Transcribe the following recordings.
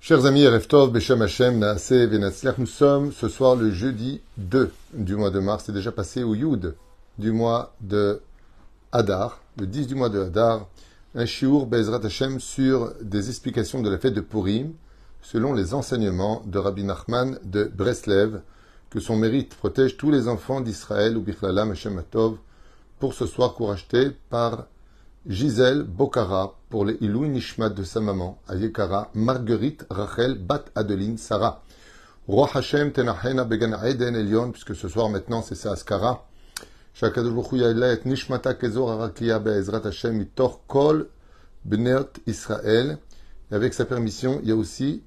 Chers amis, Erev Tov, Beshem Hashem, Naaseh Venatzliach, nous sommes ce soir le jeudi 2 du mois de mars, c'est déjà passé au Yud du mois de Hadar, le 10 du mois de Hadar, un shiur Be'ezrat Hashem sur des explications de la fête de Purim, selon les enseignements de Rabbi Nachman de Breslev, que son mérite protège tous les enfants d'Israël ou Bichlalam Hashem Atov, pour ce soir courageté par Gisèle Bocara pour les Ilouï Nishmat de sa maman, Ayekara, Marguerite Rachel Bat Adeline Sarah. Roi Hashem Tenachena Began Eden Elion, puisque ce soir maintenant c'est sa Askara. Shakadosh Baruch Hu Yaila et Nishmata Kezor Arakia Be'ezrat Hashem Mitor Kol Bneot Israël. Et avec sa permission, il y a aussi,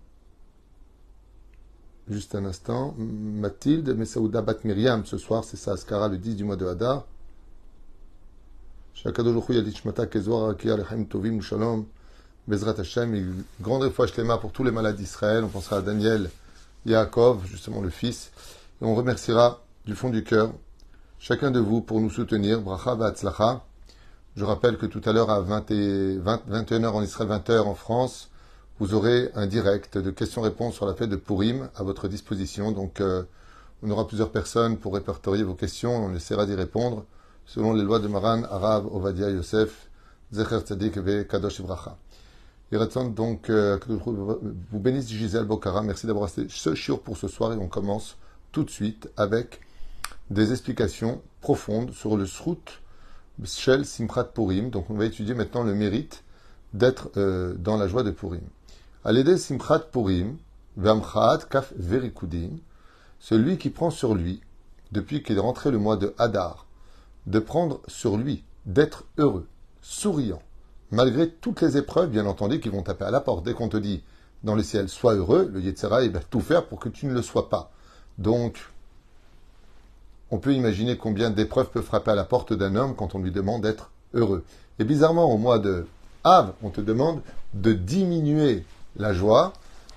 juste un instant, Mathilde Messaouda Bat Miriam, ce soir c'est sa Askara le 10 du mois de Hadar. Shakadosh Baruch Hu Yalishmata Kezor Arakia Lechem Tovim Shalom Bezrat Hashem. Une grande fois Shlema pour tous les malades d'Israël. On pensera à Daniel, Yaakov, justement le fils. Et on remerciera du fond du cœur chacun de vous pour nous soutenir. Bracha v'atzlacha. Je rappelle que tout à l'heure à 21h en Israël, 20h en France, vous aurez un direct de questions-réponses sur la fête de Purim à votre disposition. Donc on aura plusieurs personnes pour répertorier vos questions. On essaiera d'y répondre selon les lois de Maran, Arav, Ovadia, Yosef, Zecher Tzadik ve Kadosh Ibracha. Il reste donc vous bénisse Gisèle Bocara. Merci d'avoir resté ce shiur pour ce soir et on commence tout de suite avec des explications profondes sur le Srout Shel Simchat Purim. Donc on va étudier maintenant le mérite d'être dans la joie de Purim. Alédé Simchat Purim, Vamchat Kaf Verikudin, celui qui prend sur lui, depuis qu'il est rentré le mois de Hadar, de prendre sur lui, d'être heureux, souriant, malgré toutes les épreuves, bien entendu, qui vont taper à la porte. Dès qu'on te dit, dans le ciel, sois heureux, le Yetzera, il va tout faire pour que tu ne le sois pas. Donc, on peut imaginer combien d'épreuves peuvent frapper à la porte d'un homme quand on lui demande d'être heureux. Et bizarrement, au mois de Av, on te demande de diminuer la joie.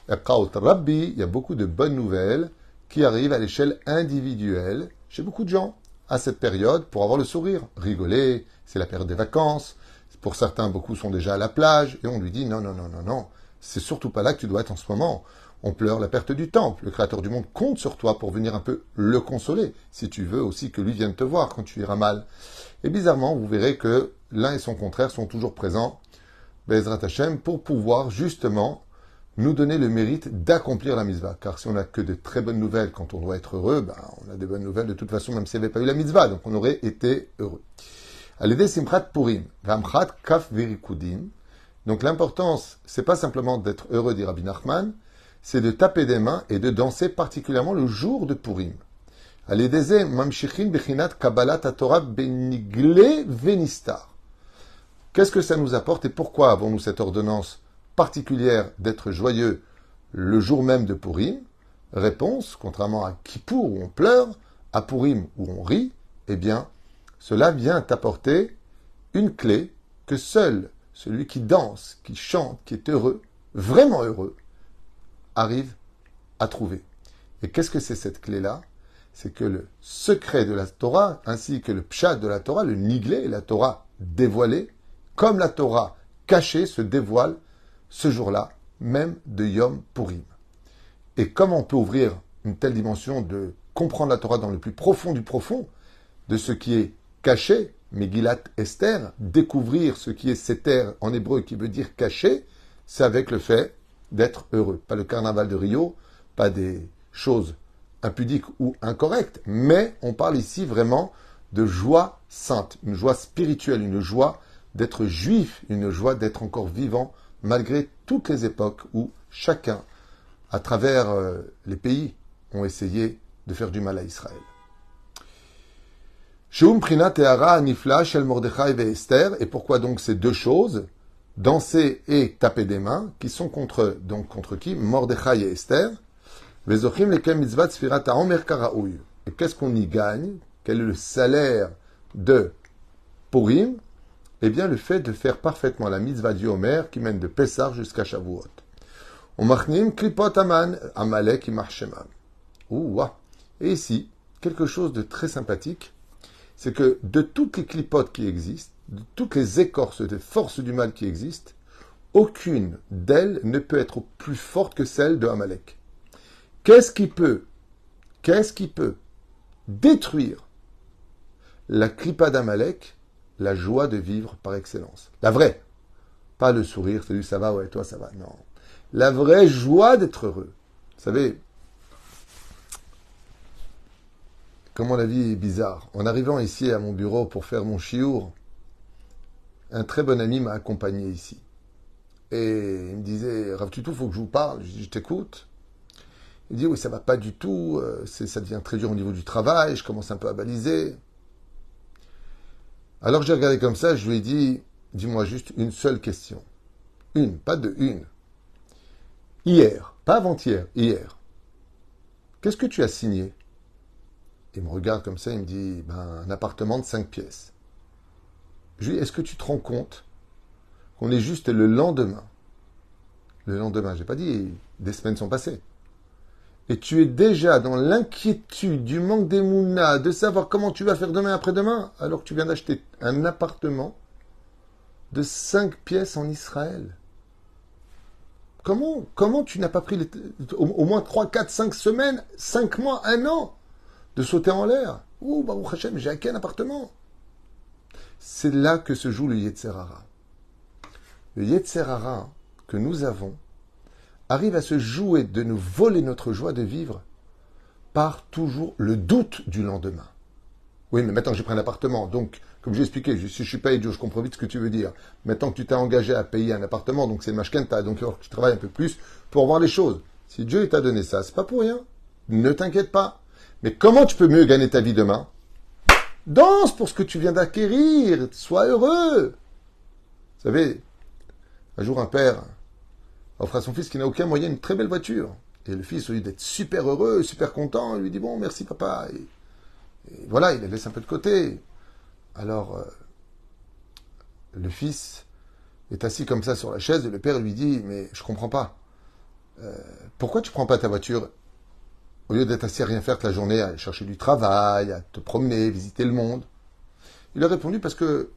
Il y a beaucoup de bonnes nouvelles qui arrivent à l'échelle individuelle chez beaucoup de gens à cette période pour avoir le sourire. Rigoler, c'est la période des vacances. Pour certains, beaucoup sont déjà à la plage et on lui dit non, c'est surtout pas là que tu dois être en ce moment. On pleure la perte du temple. Le Créateur du monde compte sur toi pour venir un peu le consoler, si tu veux aussi que lui vienne te voir quand tu iras mal. Et bizarrement, vous verrez que l'un et son contraire sont toujours présents, Be'ezrat Hashem, pour pouvoir justement nous donner le mérite d'accomplir la mitzvah. Car si on n'a que de très bonnes nouvelles quand on doit être heureux, on a des bonnes nouvelles de toute façon, même s'il n'y avait pas eu la mitzvah, donc on aurait été heureux. Alédé Simchat Purim, Vamchat Kaf Verikudin. Donc l'importance, c'est pas simplement d'être heureux, dit Rabbi Nachman, c'est de taper des mains et de danser particulièrement le jour de Purim. Alédé Mamshichin Bechinat Kabbalat Torah Benigle Venistar. Qu'est-ce que ça nous apporte et pourquoi avons-nous cette ordonnance particulière d'être joyeux le jour même de Purim? Réponse, contrairement à Kippour où on pleure, à Purim où on rit, eh bien, cela vient apporter une clé que seul celui qui danse, qui chante, qui est heureux, vraiment heureux, arrive à trouver. Et qu'est-ce que c'est cette clé-là? C'est que le secret de la Torah, ainsi que le pshat de la Torah, le niglé, la Torah dévoilée, comme la Torah cachée se dévoile ce jour-là, même de Yom Purim. Et comment on peut ouvrir une telle dimension de comprendre la Torah dans le plus profond du profond, de ce qui est caché, Megillat Esther, découvrir ce qui est Seter en hébreu qui veut dire caché, c'est avec le fait d'être heureux. Pas le carnaval de Rio, pas des choses impudiques ou incorrectes, mais on parle ici vraiment de joie sainte, une joie spirituelle, une joie d'être juif, une joie d'être encore vivant, malgré toutes les époques où chacun, à travers les pays, ont essayé de faire du mal à Israël. Sheum Prinat Tehara Nifla Shel Mordechai ve Esther. Et pourquoi donc ces deux choses, danser et taper des mains, qui sont contre qui? Mordechai et Esther. Vezochim lekem mitzvat sfirat ha'omer karaouy. Et qu'est-ce qu'on y gagne? Quel est le salaire de Purim? Eh bien, le fait de faire parfaitement la mitzvah du Homer qui mène de Pessah jusqu'à Shavuot. On machnim klipot aman, amalek imachemam. Et ici, quelque chose de très sympathique, c'est que de toutes les clipotes qui existent, de toutes les écorces des forces du mal qui existent, aucune d'elles ne peut être plus forte que celle de Amalek. Qu'est-ce qui peut détruire la clipa d'Amalek? La joie de vivre par excellence. La vraie. Pas le sourire, salut, ça va, ouais, toi, ça va. Non. La vraie joie d'être heureux. Vous savez, comment la vie est bizarre. En arrivant ici à mon bureau pour faire mon chiour, un très bon ami m'a accompagné ici. Et il me disait, Rav Tutou, faut que je vous parle. Je dis, je t'écoute. Il dit, oui, ça va pas du tout. Ça devient très dur au niveau du travail. Je commence un peu à baliser. Alors j'ai regardé comme ça, je lui ai dit, dis-moi juste une seule question. Une, pas deux, une. Hier, pas avant-hier, hier. Qu'est-ce que tu as signé? Il me regarde comme ça, il me dit, un appartement de 5 pièces. Je lui dis, est-ce que tu te rends compte qu'on est juste le lendemain? Le lendemain, j'ai pas dit, des semaines sont passées. Et tu es déjà dans l'inquiétude du manque d'émouna, de savoir comment tu vas faire demain après-demain, alors que tu viens d'acheter un appartement de 5 pièces en Israël. Comment tu n'as pas pris au moins 3, 4, 5 semaines, 5 mois, 1 an de sauter en l'air? Ouh, Baruch Hashem, j'ai acquis un appartement. C'est là que se joue le Yetzer Hara. Le Yetzer Hara que nous avons arrive à se jouer de nous voler notre joie de vivre par toujours le doute du lendemain. Oui, mais maintenant que j'ai pris un appartement, donc, comme j'ai expliqué, si je suis pas idiot, je comprends vite ce que tu veux dire. Maintenant que tu t'es engagé à payer un appartement, donc c'est le mashkenta, donc tu travailles un peu plus pour voir les choses. Si Dieu t'a donné ça, c'est pas pour rien. Ne t'inquiète pas. Mais comment tu peux mieux gagner ta vie demain? Danse pour ce que tu viens d'acquérir. Sois heureux. Vous savez, un jour un père offre à son fils qui n'a aucun moyen une très belle voiture. Et le fils, au lieu d'être super heureux, super content, il lui dit, bon, merci papa. Et voilà, il la laisse un peu de côté. Alors, le fils est assis comme ça sur la chaise et le père lui dit, mais je comprends pas. Pourquoi tu prends pas ta voiture au lieu d'être assis à rien faire toute la journée, à aller chercher du travail, à te promener, visiter le monde? Il a répondu, parce que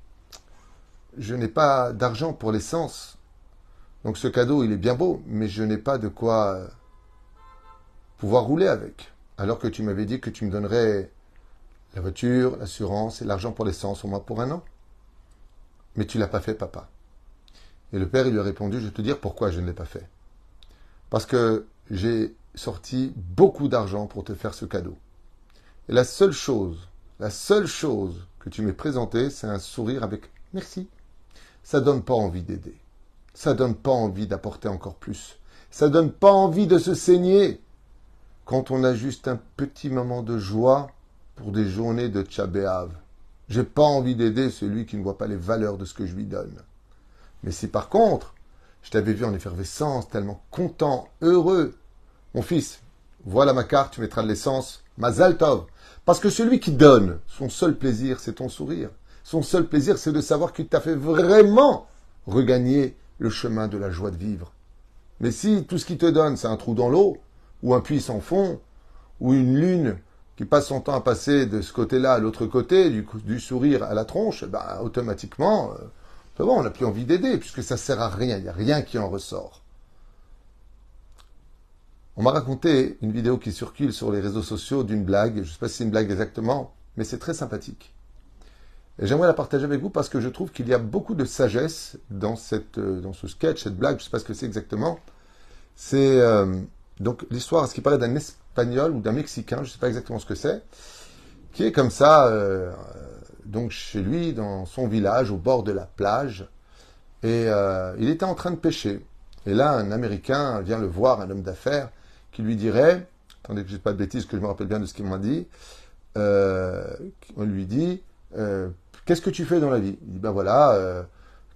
je n'ai pas d'argent pour l'essence. Donc ce cadeau, il est bien beau, mais je n'ai pas de quoi pouvoir rouler avec. Alors que tu m'avais dit que tu me donnerais la voiture, l'assurance et l'argent pour l'essence au moins pour 1 an. Mais tu l'as pas fait, papa. Et le père, il lui a répondu, je vais te dire pourquoi je ne l'ai pas fait. Parce que j'ai sorti beaucoup d'argent pour te faire ce cadeau. Et la seule chose que tu m'as présentée, c'est un sourire avec merci. Ça donne pas envie d'aider. Ça donne pas envie d'apporter encore plus. Ça donne pas envie de se saigner quand on a juste un petit moment de joie pour des journées de Tcha B'Av. J'ai pas envie d'aider celui qui ne voit pas les valeurs de ce que je lui donne. Mais si par contre, je t'avais vu en effervescence, tellement content, heureux, mon fils, voilà ma carte, tu mettras de l'essence, Mazal Tov. Parce que celui qui donne, son seul plaisir, c'est ton sourire. Son seul plaisir, c'est de savoir qu'il t'a fait vraiment regagner le chemin de la joie de vivre. Mais si tout ce qu'il te donne, c'est un trou dans l'eau, ou un puits sans fond, ou une lune qui passe son temps à passer de ce côté-là à l'autre côté, du sourire à la tronche, automatiquement, c'est bon, on n'a plus envie d'aider, puisque ça ne sert à rien, il n'y a rien qui en ressort. On m'a raconté une vidéo qui circule sur les réseaux sociaux d'une blague, je ne sais pas si c'est une blague exactement, mais c'est très sympathique. Et j'aimerais la partager avec vous parce que je trouve qu'il y a beaucoup de sagesse dans ce sketch, cette blague, je ne sais pas ce que c'est exactement. C'est donc l'histoire, à ce qui paraît, d'un Espagnol ou d'un Mexicain, je ne sais pas exactement ce que c'est, qui est comme ça, donc chez lui, dans son village, au bord de la plage, et il était en train de pêcher. Et là, un Américain vient le voir, un homme d'affaires, qui lui dirait, attendez que je ne dise pas de bêtises, que je me rappelle bien de ce qu'il m'a dit, on lui dit, qu'est-ce que tu fais dans la vie? Il dit, voilà,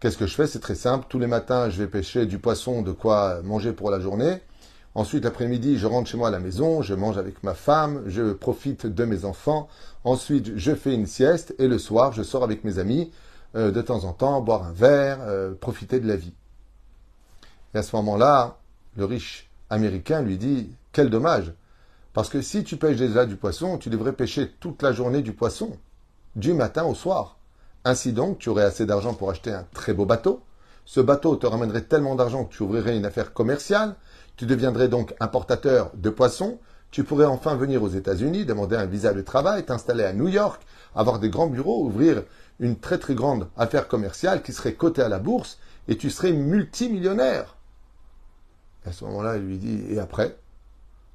qu'est-ce que je fais? C'est très simple, tous les matins, je vais pêcher du poisson, de quoi manger pour la journée. Ensuite, l'après-midi, je rentre chez moi à la maison, je mange avec ma femme, je profite de mes enfants. Ensuite, je fais une sieste et le soir, je sors avec mes amis de temps en temps, boire un verre, profiter de la vie. Et à ce moment-là, le riche américain lui dit, quel dommage, parce que si tu pêches déjà du poisson, tu devrais pêcher toute la journée du poisson, du matin au soir. Ainsi donc, tu aurais assez d'argent pour acheter un très beau bateau, Ce bateau te ramènerait tellement d'argent que tu ouvrirais une affaire commerciale, tu deviendrais donc importateur de poissons, tu pourrais enfin venir aux États-Unis, demander un visa de travail, t'installer à New York, avoir des grands bureaux, ouvrir une très très grande affaire commerciale qui serait cotée à la bourse et tu serais multimillionnaire. À ce moment-là, il lui dit, et après?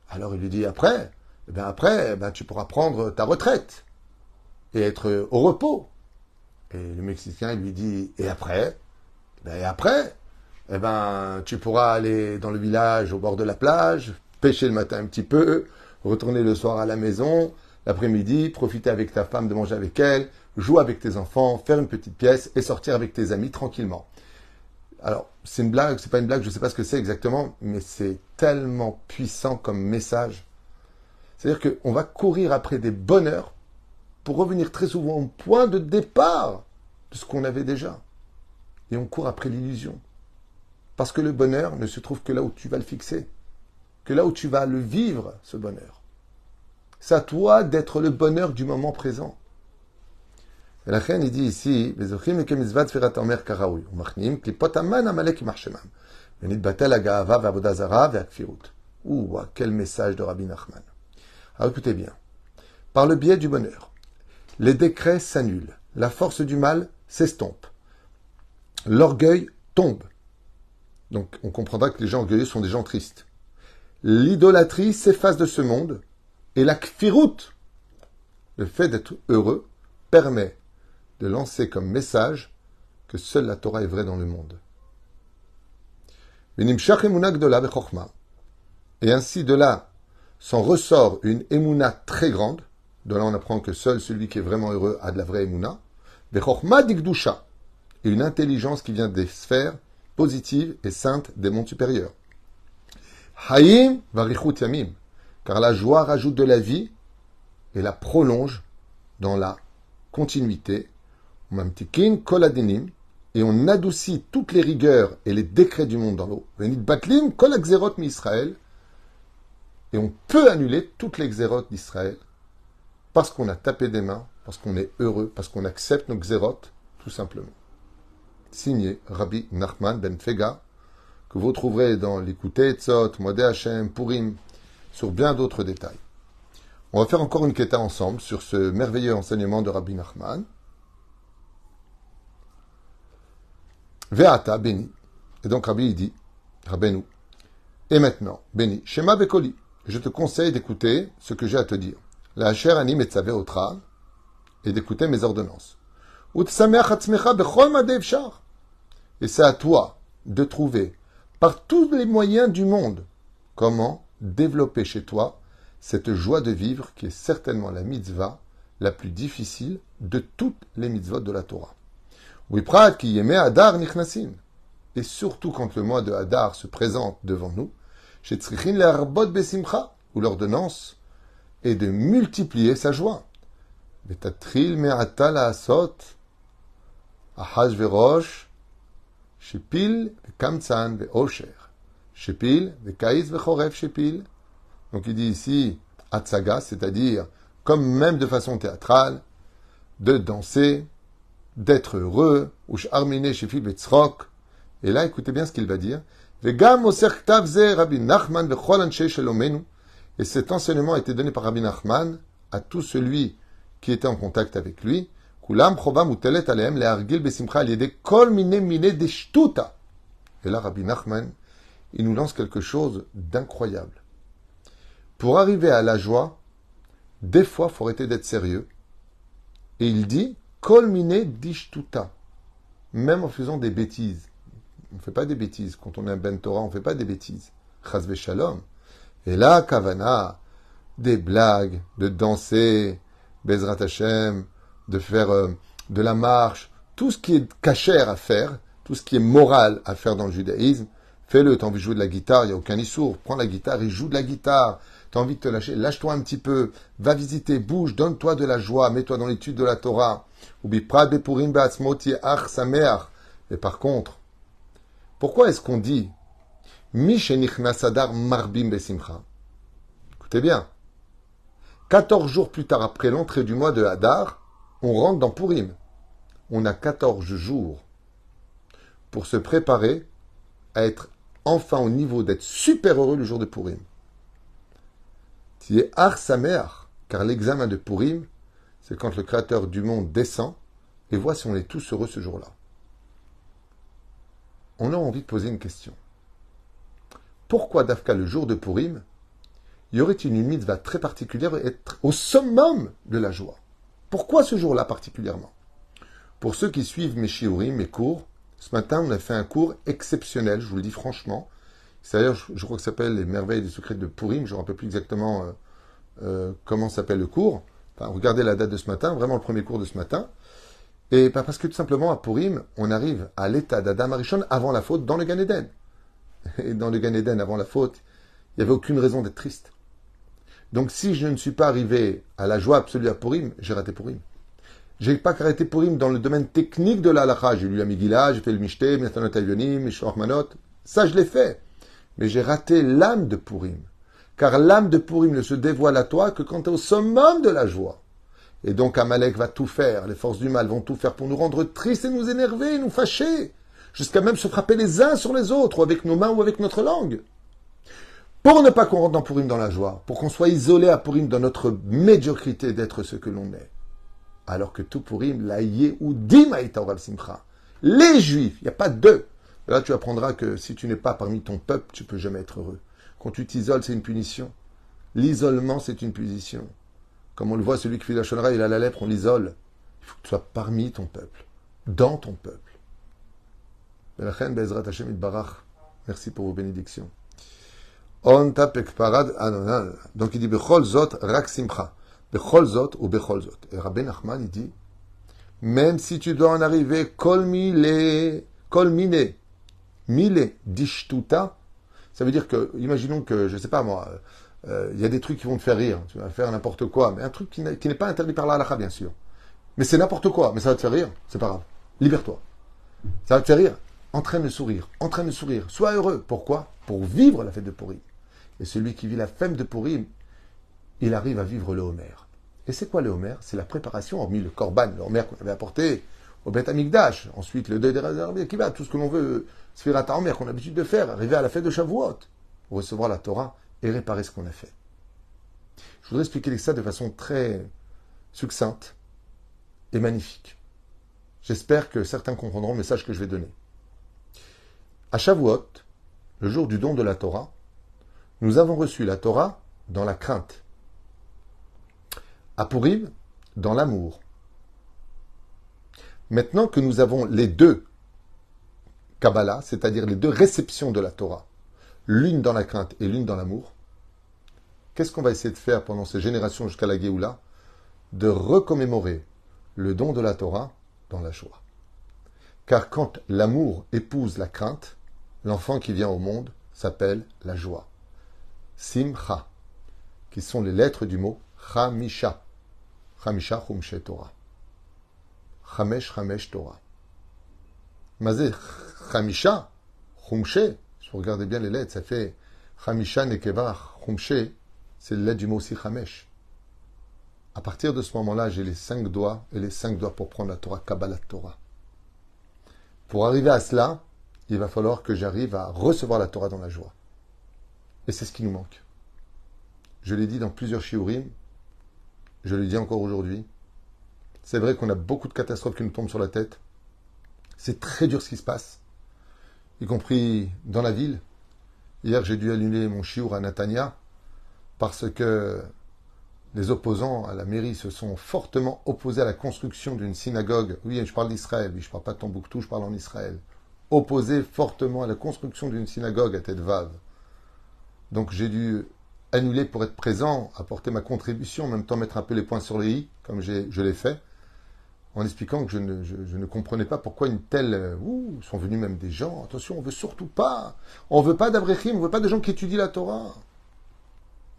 Alors il lui dit, après? Eh bien après, tu pourras prendre ta retraite et être au repos. Et le Mexicain lui dit, et après? Et après, tu pourras aller dans le village au bord de la plage, pêcher le matin un petit peu, retourner le soir à la maison, l'après-midi, profiter avec ta femme de manger avec elle, jouer avec tes enfants, faire une petite pièce et sortir avec tes amis tranquillement. Alors, c'est une blague, c'est pas une blague, je ne sais pas ce que c'est exactement, mais c'est tellement puissant comme message. C'est-à-dire qu'on va courir après des bonheurs pour revenir très souvent au point de départ de ce qu'on avait déjà. Et on court après l'illusion. Parce que le bonheur ne se trouve que là où tu vas le fixer, que là où tu vas le vivre, ce bonheur. C'est à toi d'être le bonheur du moment présent. Et la reine, il dit ici, ouh, quel message de Rabbi Nachman. Alors écoutez bien. Par le biais du bonheur, les décrets s'annulent, la force du mal s'estompe, l'orgueil tombe. Donc on comprendra que les gens orgueilleux sont des gens tristes. L'idolâtrie s'efface de ce monde et la kfirut, le fait d'être heureux, permet de lancer comme message que seule la Torah est vraie dans le monde. Et ainsi de là s'en ressort une émouna très grande. De là on apprend que seul celui qui est vraiment heureux a de la vraie émouna. Et une intelligence qui vient des sphères positives et saintes des mondes supérieurs. Hayim varichut yamim, car la joie rajoute de la vie et la prolonge dans la continuité. Mamtikin kol adinim, et on adoucit toutes les rigueurs et les décrets du monde dans l'eau. Venit batlim kol xerot mi Israël, et on peut annuler toutes les xérotes d'Israël parce qu'on a tapé des mains, parce qu'on est heureux, parce qu'on accepte nos xérotes, tout simplement. Signé Rabbi Nachman ben Fega, que vous trouverez dans l'Écouté Etzot, Modé Hashem, Purim, sur bien d'autres détails. On va faire encore une quêta ensemble sur ce merveilleux enseignement de Rabbi Nachman. Ve'ata béni. Et donc Rabbi il dit, Rabbeinu, et maintenant, béni, Shema Bekoli, je te conseille d'écouter ce que j'ai à te dire. La Asher Ani Metzavé Otra, et d'écouter mes ordonnances. Et c'est à toi de trouver, par tous les moyens du monde, comment développer chez toi cette joie de vivre qui est certainement la mitzvah la plus difficile de toutes les mitzvot de la Torah. Et surtout quand le mois de Hadar se présente devant nous, où l'ordonnance est de multiplier sa joie. Betatril me'ata la'asot Ahashverosh shepil ve'kamtzan ve'osher shepil ve'kaiz ve'chorev shepil. Donc il dit ici atsaga, c'est-à-dire comme même de façon théâtrale, de danser, d'être heureux, ou arminé shepil ve'tzrok. Et là, écoutez bien ce qu'il va dire. Ve'gam oser ktav ze Rabbi Nachman ve'chol anshe shalomenu. Et cet enseignement a été donné par Rabbi Nachman à tout celui qui était en contact avec lui. Et là, Rabbi Nachman, il nous lance quelque chose d'incroyable. Pour arriver à la joie, des fois, il faut arrêter d'être sérieux. Et il dit, kol mine dishtuta, même en faisant des bêtises. On ne fait pas des bêtises. Quand on est un ben Torah, on ne fait pas des bêtises. Chas v'shalom. Et là, kavana, des blagues, de danser, Bezrat Hashem, de faire de la marche, tout ce qui est cachère à faire, tout ce qui est moral à faire dans le judaïsme, fais-le. T'as envie de jouer de la guitare, il n'y a aucun issour. Prends la guitare et joue de la guitare. T'as envie de te lâcher, lâche-toi un petit peu. Va visiter, bouge, donne-toi de la joie, mets-toi dans l'étude de la Torah. Ubi prad bepurim be'atzmoti ach sameach. Et par contre, pourquoi est-ce qu'on dit Mishenichnas Adar marbim besimcha? Écoutez bien. 14 jours plus tard, après l'entrée du mois de Hadar, on rentre dans Purim. On a 14 jours pour se préparer à être enfin au niveau d'être super heureux le jour de Purim. Tu es Har Sameach, car l'examen de Purim, c'est quand le Créateur du monde descend et voit si on est tous heureux ce jour-là. On a envie de poser une question. Pourquoi, Dafka, le jour de Purim, y aurait-il une mitzvah très particulière et être au summum de la joie? Pourquoi ce jour-là particulièrement? Pour ceux qui suivent mes shiurim, mes cours, ce matin, on a fait un cours exceptionnel, je vous le dis franchement. C'est-à-dire, je crois que ça s'appelle Les merveilles et les secrets de Purim. Je ne me rappelle plus exactement comment s'appelle le cours. Enfin, regardez la date de ce matin, vraiment le premier cours de ce matin. Et parce que tout simplement, à Purim, on arrive à l'état d'Adam Arishon avant la faute dans le Gan Eden. Et dans le Gan Eden, avant la faute, il n'y avait aucune raison d'être triste. Donc si je ne suis pas arrivé à la joie absolue à Purim, j'ai raté Purim. J'ai pas arrêté Purim dans le domaine technique de la halakha. J'ai lu la Megillah, j'ai fait le Mishté, Metanot Avionim, Mishloach Manot. Ça, je l'ai fait. Mais j'ai raté l'âme de Purim. Car l'âme de Purim ne se dévoile à toi que quand tu es au summum de la joie. Et donc Amalek va tout faire, les forces du mal vont tout faire pour nous rendre tristes et nous énerver, nous fâcher, jusqu'à même se frapper les uns sur les autres, ou avec nos mains ou avec notre langue. Pour ne pas qu'on rentre dans Purim dans la joie, pour qu'on soit isolé à Purim dans notre médiocrité d'être ce que l'on est. Alors que tout Purim, la Yehudim haïta oral simcha. Les Juifs, il n'y a pas deux. Là, tu apprendras que si tu n'es pas parmi ton peuple, tu ne peux jamais être heureux. Quand tu t'isoles, c'est une punition. L'isolement, c'est une punition. Comme on le voit, celui qui fait la shonra, il a la lèpre, on l'isole. Il faut que tu sois parmi ton peuple, dans ton peuple. Merci pour vos bénédictions. On tapek parad. Ah non, non. Donc il dit Bechol zot rak simcha. Bechol zot ou bechol zot. Et Rabbi Nachman, il dit même si tu dois en arriver kol mine dishtuta, ça veut dire que, imaginons que, je sais pas moi, il y a des trucs qui vont te faire rire, tu vas faire n'importe quoi, mais un truc qui n'est pas interdit par la halakha, bien sûr. Mais c'est n'importe quoi, mais ça va te faire rire, c'est pas grave. Libère-toi. Ça va te faire rire. Entraîne le sourire, sois heureux. Pourquoi? Pour vivre la fête de Purim. Et celui qui vit la fête de Purim, il arrive à vivre le Homer. Et c'est quoi le Homer? C'est la préparation, hormis le Korban, le Homer qu'on avait apporté au Beth Amikdash, ensuite le deuil des réserves qui va, tout ce que l'on veut, Sfirat HaOmer qu'on a l'habitude de faire, arriver à la fête de Shavuot, recevoir la Torah et réparer ce qu'on a fait. Je voudrais expliquer ça de façon très succincte et magnifique. J'espère que certains comprendront le message que je vais donner. À Shavuot, le jour du don de la Torah, nous avons reçu la Torah dans la crainte. À Purim, dans l'amour. Maintenant que nous avons les deux Kabbalah, c'est-à-dire les deux réceptions de la Torah, l'une dans la crainte et l'une dans l'amour, qu'est-ce qu'on va essayer de faire pendant ces générations jusqu'à la Géoula? De recommémorer le don de la Torah dans la joie. Car quand l'amour épouse la crainte, l'enfant qui vient au monde s'appelle la joie. Simcha, qui sont les lettres du mot Chamisha. Chamisha Chumshe Torah. Chamesh Torah. Mazé Chamisha Chumshe, si vous regardez bien les lettres, ça fait Chamisha Nekeva Chumshe, c'est les lettres du mot aussi Chamesh. À partir de ce moment-là, j'ai les 5 doigts et les 5 doigts pour prendre la Torah, Kabbalah Torah. Pour arriver à cela, il va falloir que j'arrive à recevoir la Torah dans la joie. Et c'est ce qui nous manque. Je l'ai dit dans plusieurs shiurim, je le dis encore aujourd'hui. C'est vrai qu'on a beaucoup de catastrophes qui nous tombent sur la tête. C'est très dur ce qui se passe, y compris dans la ville. Hier, j'ai dû annuler mon shiur à Natania parce que les opposants à la mairie se sont fortement opposés à la construction d'une synagogue. Oui, je parle d'Israël, oui, je ne parle pas de Tombouctou, je parle en Israël. Opposés fortement à la construction d'une synagogue à Tête-Vave. Donc j'ai dû annuler pour être présent, apporter ma contribution, en même temps mettre un peu les points sur les i, comme je l'ai fait, en expliquant que je ne comprenais pas pourquoi une telle... sont venus même des gens, attention, on veut surtout pas, on veut pas d'abrechim, on veut pas de gens qui étudient la Torah.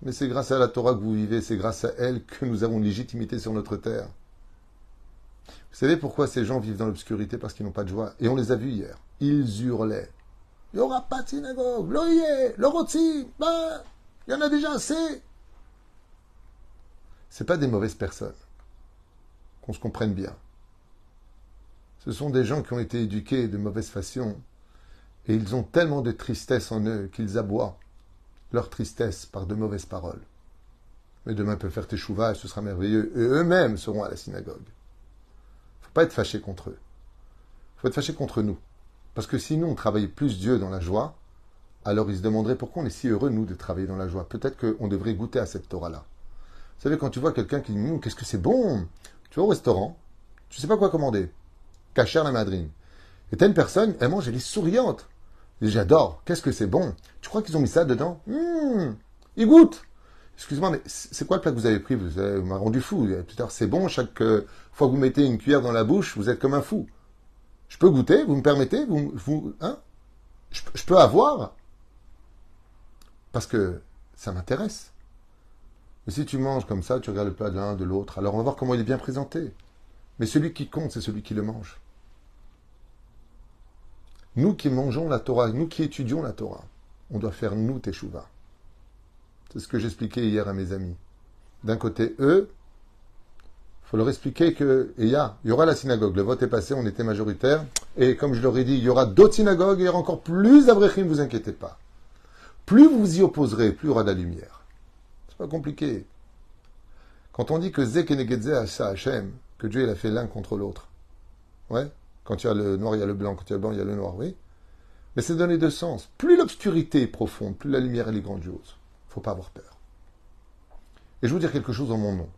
Mais c'est grâce à la Torah que vous vivez, c'est grâce à elle que nous avons une légitimité sur notre terre. Vous savez pourquoi ces gens vivent dans l'obscurité? Parce qu'ils n'ont pas de joie. Et on les a vus hier. Ils hurlaient. Il n'y aura pas de synagogue, l'oyer, le roti, il y en a déjà assez. Ce pas des mauvaises personnes. Qu'on se comprenne bien. Ce sont des gens qui ont été éduqués de mauvaise façon et ils ont tellement de tristesse en eux qu'ils aboient leur tristesse par de mauvaises paroles. Mais demain, ils peuvent faire teshuva et ce sera merveilleux. Et eux-mêmes seront à la synagogue. Il ne faut pas être fâché contre eux. Il faut être fâché contre nous. Parce que si nous, on travaillait plus Dieu dans la joie, alors ils se demanderaient pourquoi on est si heureux, nous, de travailler dans la joie. Peut-être qu'on devrait goûter à cette Torah-là. Vous savez, quand tu vois quelqu'un qui dit qu'est-ce que c'est bon, tu vas au restaurant, tu ne sais pas quoi commander. Kasher la madrine. Et t'as une personne, elle mange, elle est souriante. Et j'adore. Qu'est-ce que c'est bon. Tu crois qu'ils ont mis ça dedans? Ils goûtent. Excuse-moi, mais c'est quoi le plat que vous avez pris? Vous m'avez rendu fou. C'est bon, chaque fois que vous mettez une cuillère dans la bouche, vous êtes comme un fou. Je peux goûter? Vous me permettez? Hein? Je peux avoir? Parce que ça m'intéresse. Mais si tu manges comme ça, tu regardes le plat de l'un, de l'autre, alors on va voir comment il est bien présenté. Mais celui qui compte, c'est celui qui le mange. Nous qui mangeons la Torah, nous qui étudions la Torah, on doit faire nous teshuva. C'est ce que j'expliquais hier à mes amis. D'un côté, eux, il faut leur expliquer qu'il y aura la synagogue. Le vote est passé, on était majoritaire. Et comme je leur ai dit, il y aura d'autres synagogues et il y aura encore plus d'Avrechim, ne vous inquiétez pas. Plus vous vous y opposerez, plus il y aura de la lumière. C'est pas compliqué. Quand on dit que Zé Keneged Zé Hashem, que Dieu il a fait l'un contre l'autre. Ouais. Quand il y a le noir, il y a le blanc. Quand il y a le blanc, il y a le noir, oui. Mais c'est dans les deux sens. Plus l'obscurité est profonde, plus la lumière elle est grandiose. Il ne faut pas avoir peur. Et je vais vous dire quelque chose en mon nom.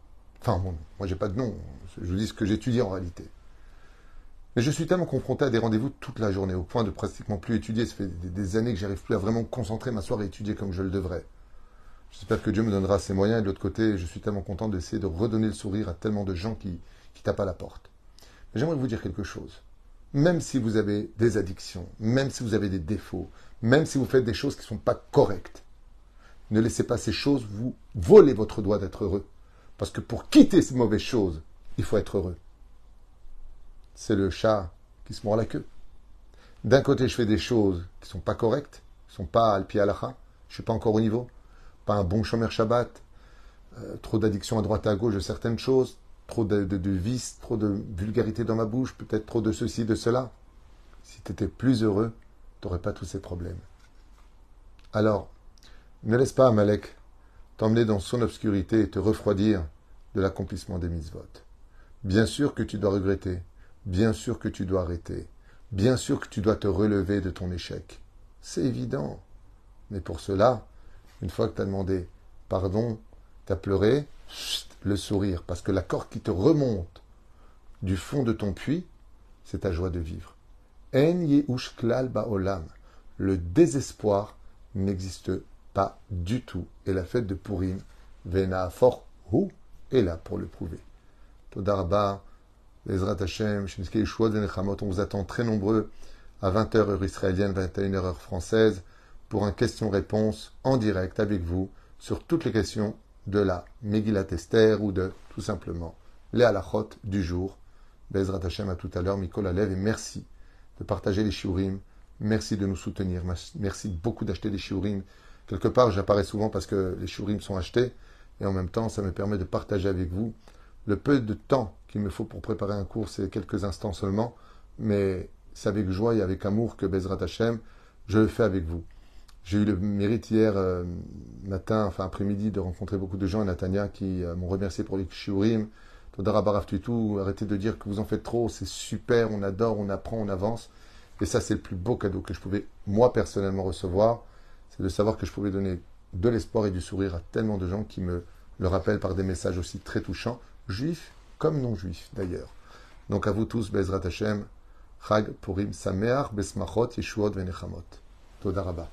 Enfin, mon nom. Moi, j'ai pas de nom. Je vous dis ce que j'étudie en réalité. Mais je suis tellement confronté à des rendez-vous toute la journée, au point de pratiquement plus étudier. Ça fait des années que j'arrive plus à vraiment me concentrer, m'asseoir et étudier comme je le devrais. J'espère que Dieu me donnera ses moyens. Et de l'autre côté, je suis tellement content d'essayer de redonner le sourire à tellement de gens qui tapent à la porte. Mais j'aimerais vous dire quelque chose. Même si vous avez des addictions, même si vous avez des défauts, même si vous faites des choses qui ne sont pas correctes, ne laissez pas ces choses vous voler votre droit d'être heureux. Parce que pour quitter ces mauvaises choses, il faut être heureux. C'est le chat qui se mord la queue. D'un côté, je fais des choses qui ne sont pas correctes, qui ne sont pas al-pi halacha, je ne suis pas encore au niveau, pas un bon shomer Shabbat, trop d'addiction à droite et à gauche de certaines choses, trop de vices, trop de vulgarité dans ma bouche, peut-être trop de ceci, de cela. Si tu étais plus heureux, tu n'aurais pas tous ces problèmes. Alors, ne laisse pas Amalek t'emmener dans son obscurité et te refroidir de l'accomplissement des mitzvot. Bien sûr que tu dois regretter, bien sûr que tu dois arrêter, bien sûr que tu dois te relever de ton échec. C'est évident. Mais pour cela, une fois que tu as demandé pardon, tu as pleuré, le sourire, parce que la corde qui te remonte du fond de ton puits, c'est ta joie de vivre. En yehush klal ba'olam. Le désespoir n'existe pas du tout. Et la fête de Purim, Vena for hu, est là pour le prouver. Toda rabba, Bezrat Hashem, Shemizke Yeshua Zenechamot, on vous attend très nombreux à 20h heure israélienne, 21h heure française, pour un question-réponse en direct avec vous sur toutes les questions de la Megillat Esther ou de, tout simplement, les halachot du jour. Bezrat Hashem, à tout à l'heure, Mikol Alev, et merci de partager les shiurim, merci de nous soutenir, merci beaucoup d'acheter des shiurim. Quelque part, j'apparais souvent parce que les shiurim sont achetés, et en même temps, ça me permet de partager avec vous le peu de temps qu'il me faut pour préparer un cours, c'est quelques instants seulement, mais c'est avec joie et avec amour que Bezrat Hashem, je le fais avec vous. J'ai eu le mérite hier matin, enfin après-midi, de rencontrer beaucoup de gens à Natania qui m'ont remercié pour les shiurim. Todara Baraf Tutu, arrêtez de dire que vous en faites trop, c'est super, on adore, on apprend, on avance. Et ça, c'est le plus beau cadeau que je pouvais, moi, personnellement, recevoir. C'est de savoir que je pouvais donner de l'espoir et du sourire à tellement de gens qui me le rappellent par des messages aussi très touchants, juifs comme non-juifs d'ailleurs. Donc à vous tous, Bezrat Hashem, Chag Purim Sameach Besmachot Yeshuot Venechamot. Toda Rabba.